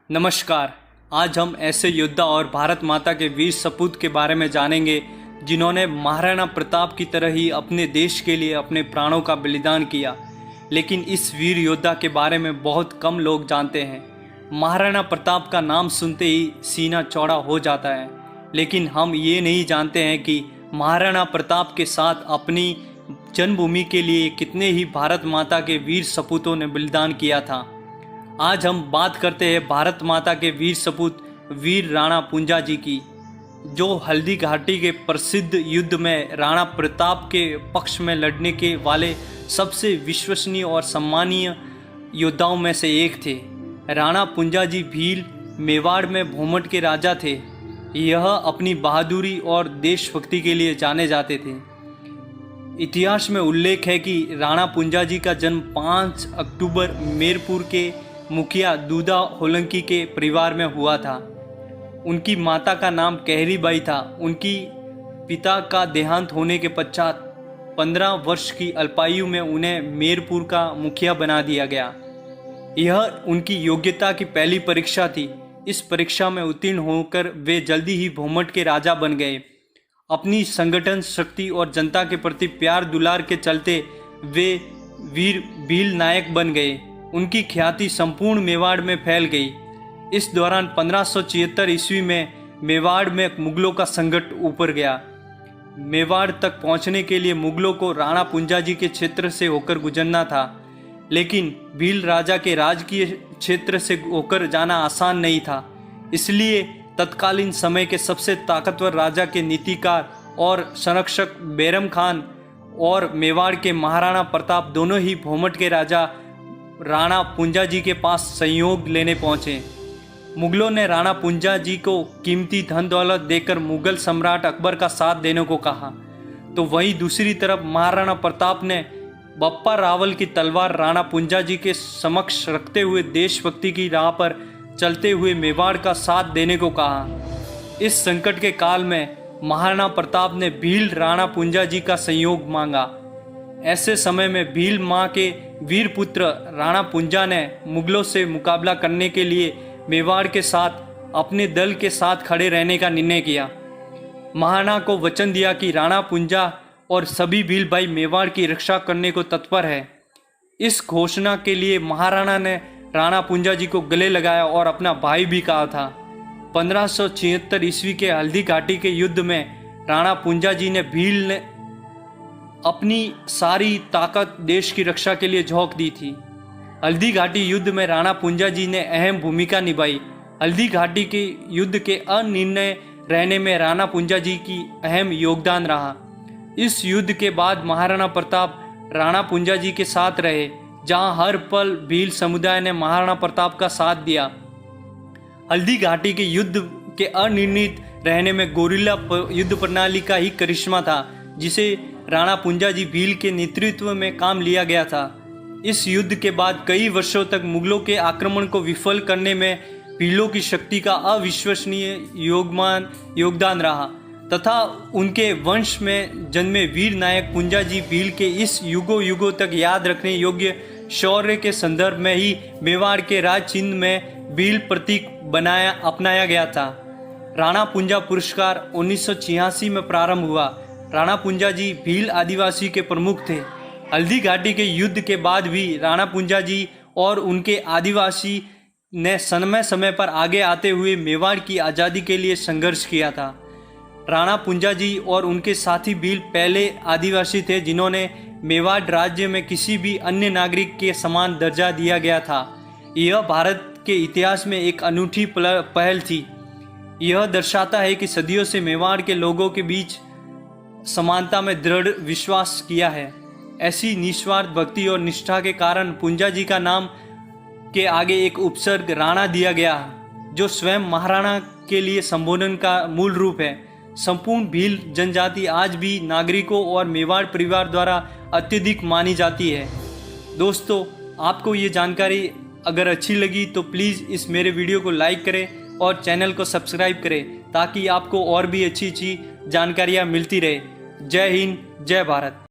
नमस्कार। आज हम ऐसे योद्धा और भारत माता के वीर सपूत के बारे में जानेंगे जिन्होंने महाराणा प्रताप की तरह ही अपने देश के लिए अपने प्राणों का बलिदान किया। लेकिन इस वीर योद्धा के बारे में बहुत कम लोग जानते हैं। महाराणा प्रताप का नाम सुनते ही सीना चौड़ा हो जाता है, लेकिन हम ये नहीं जानते हैं कि महाराणा प्रताप के साथ अपनी जन्मभूमि के लिए कितने ही भारत माता के वीर सपूतों ने बलिदान किया था। आज हम बात करते हैं भारत माता के वीर सपूत वीर राणा पुंजा जी की, जो हल्दी घाटी के प्रसिद्ध युद्ध में राणा प्रताप के पक्ष में लड़ने के वाले सबसे विश्वसनीय और सम्मानीय योद्धाओं में से एक थे। राणा पुंजा जी भील मेवाड़ में भोमट के राजा थे। यह अपनी बहादुरी और देशभक्ति के लिए जाने जाते थे। इतिहास में उल्लेख है कि राणा पुंजा जी का जन्म 5 अक्टूबर मेरपुर के मुखिया दूधा होलंकी के परिवार में हुआ था। उनकी माता का नाम कहरीबाई था। उनकी पिता का देहांत होने के पश्चात 15 वर्ष की अल्पायु में उन्हें मेरपुर का मुखिया बना दिया गया। यह उनकी योग्यता की पहली परीक्षा थी। इस परीक्षा में उत्तीर्ण होकर वे जल्दी ही भोमट के राजा बन गए। अपनी संगठन शक्ति और जनता के प्रति प्यार दुलार के चलते वे वीर भील नायक बन गए। उनकी ख्याति संपूर्ण मेवाड़ में फैल गई। इस दौरान 1576 ईस्वी में मेवाड़ में मुगलों का संकट ऊपर गया। मेवाड़ तक पहुंचने के लिए मुगलों को राणा पुंजा जी के क्षेत्र से होकर गुजरना था, लेकिन भील राजा के राजकीय क्षेत्र से होकर जाना आसान नहीं था। इसलिए तत्कालीन समय के सबसे ताकतवर राजा के नीतिकार और संरक्षक बैरम खान और मेवाड़ के महाराणा प्रताप दोनों ही भोमट के राजा राणा पुंजा जी के पास सहयोग लेने पहुंचे। मुगलों ने राणा पुंजा जी को कीमती धन दौलत देकर मुगल सम्राट अकबर का साथ देने को कहा, तो वहीं दूसरी तरफ महाराणा प्रताप ने बप्पा रावल की तलवार राणा पुंजा जी के समक्ष रखते हुए देशभक्ति की राह पर चलते हुए मेवाड़ का साथ देने को कहा। इस संकट के काल में महाराणा प्रताप ने भील राणा पुंजा जी का सहयोग मांगा। ऐसे समय में भील मां के वीर पुत्र राणा पुंजा ने मुगलों से मुकाबला करने के लिए मेवाड़ के साथ अपने दल के साथ खड़े रहने का निर्णय किया। महाराणा को वचन दिया कि राणा पुंजा और सभी भील भाई मेवाड़ की रक्षा करने को तत्पर है। इस घोषणा के लिए महाराणा ने राणा पुंजा जी को गले लगाया और अपना भाई भी कहा था। 1576 ईस्वी के हल्दी घाटी के युद्ध में राणा पुंजा जी ने भील ने अपनी सारी ताकत देश की रक्षा के लिए झोंक दी थी। हल्दी घाटी युद्ध में राणा पुंजा जी ने अहम भूमिका निभाई। हल्दी घाटी के युद्ध के अनिर्णय रहने में राणा पुंजा जी की अहम योगदान रहा। इस युद्ध के बाद महाराणा प्रताप राणा पुंजा जी के साथ रहे, जहां हर पल भील समुदाय ने महाराणा प्रताप का साथ दिया। हल्दी घाटी के युद्ध के अनिर्णित रहने में गोरिल्ला युद्ध प्रणाली का ही करिश्मा था, जिसे राणा पुंजा जी भील के नेतृत्व में काम लिया गया था। इस युद्ध के बाद कई वर्षों तक मुगलों के आक्रमण को विफल करने में भीलों की शक्ति का अविश्वसनीय योगदान रहा तथा उनके वंश में जन्मे वीर नायक पुंजा जी भील के इस युगों युगों तक याद रखने योग्य शौर्य के संदर्भ में ही मेवाड़ के राज चिन्ह में भील प्रतीक अपनाया गया था। राणा पुंजा पुरस्कार 1986 में प्रारंभ हुआ। राणा पुंजा जी भील आदिवासी के प्रमुख थे। हल्दी घाटी के युद्ध के बाद भी राणा पुंजा जी और उनके आदिवासी ने समय समय पर आगे आते हुए मेवाड़ की आज़ादी के लिए संघर्ष किया था। राणा पुंजा जी और उनके साथी भील पहले आदिवासी थे जिन्होंने मेवाड़ राज्य में किसी भी अन्य नागरिक के समान दर्जा दिया गया था। यह भारत के इतिहास में एक अनूठी पहल थी। यह दर्शाता है कि सदियों से मेवाड़ के लोगों के बीच समानता में दृढ़ विश्वास किया है। ऐसी निस्वार्थ भक्ति और निष्ठा के कारण पुंजा जी का नाम के आगे एक उपसर्ग राणा दिया गया, जो स्वयं महाराणा के लिए संबोधन का मूल रूप है। संपूर्ण भील जनजाति आज भी नागरिकों और मेवाड़ परिवार द्वारा अत्यधिक मानी जाती है। दोस्तों, आपको ये जानकारी अगर अच्छी लगी तो प्लीज़ इस मेरे वीडियो को लाइक करें और चैनल को सब्सक्राइब करें, ताकि आपको और भी अच्छी अच्छी जानकारियाँ मिलती रहे। जय हिंद, जय भारत।